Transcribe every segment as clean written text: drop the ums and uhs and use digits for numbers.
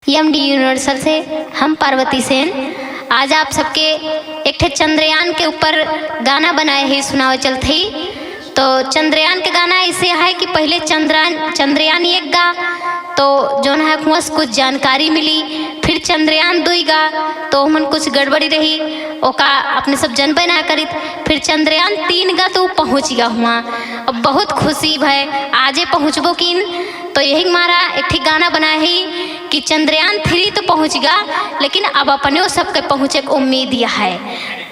MD universal से हम पार्वती सेन आज आप सबके एक ठे चंद्रयान के ऊपर गाना बनाए ही सुनावे चलते ही। तो चंद्रयान के गाना ऐसे है कि पहले चंद्रयान 1 गा तो जो है कुछ जानकारी मिली, फिर चंद्रयान 2 गा तो मन कुछ गड़बड़ी रही ओका अपने सब जनबे ना करी, फिर चंद्रयान 3 गा तो पहुँच गया हुआ। अब बहुत खुशी भाई आजे पहुँचबो किन, तो यही हमारा एक ठीक गाना बना है कि चंद्रयान 3 तो पहुँच गया लेकिन अब अपने सबके पहुँचे की उम्मीद यह है।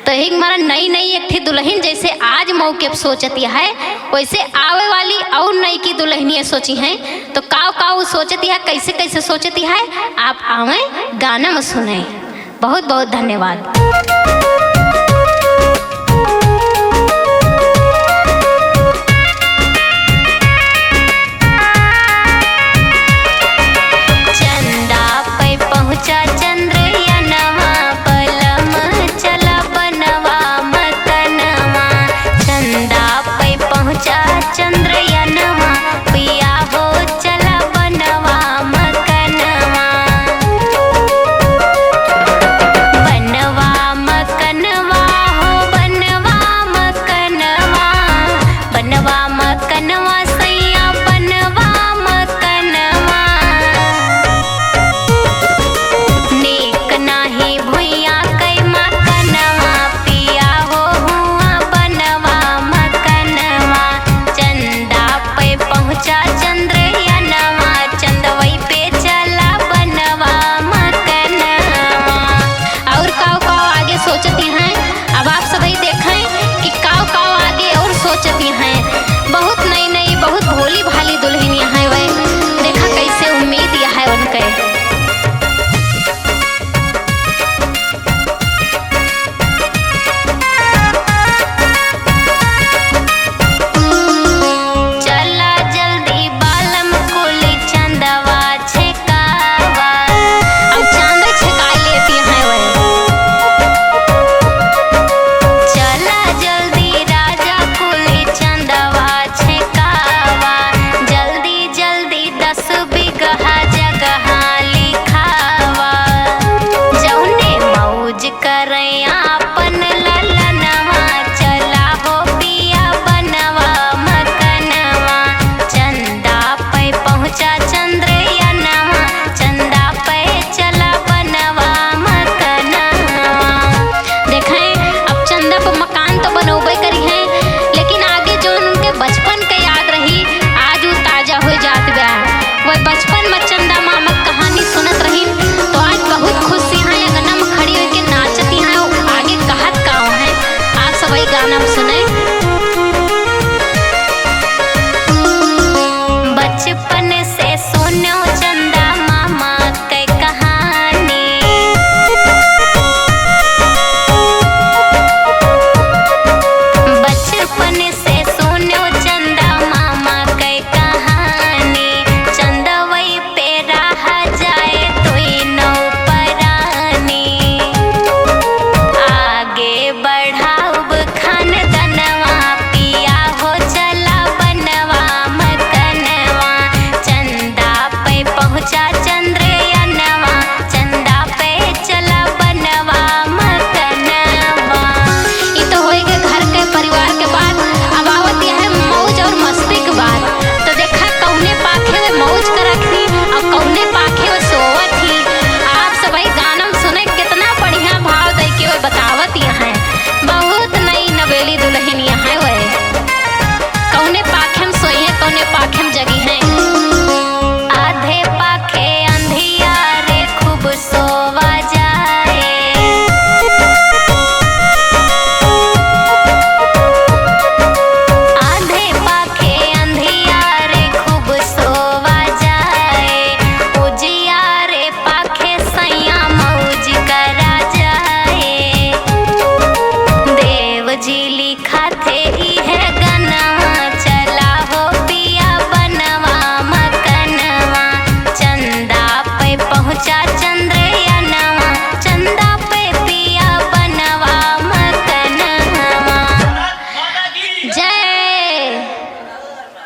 तो यही हमारा नई एक थी दुल्हन जैसे आज मौके सोचती है वैसे आवे वाली और नई की दुल्हनियाँ सोची हैं। तो काव सोचती है कैसे सोचती है आप आवे गाना में सुने। बहुत बहुत धन्यवाद।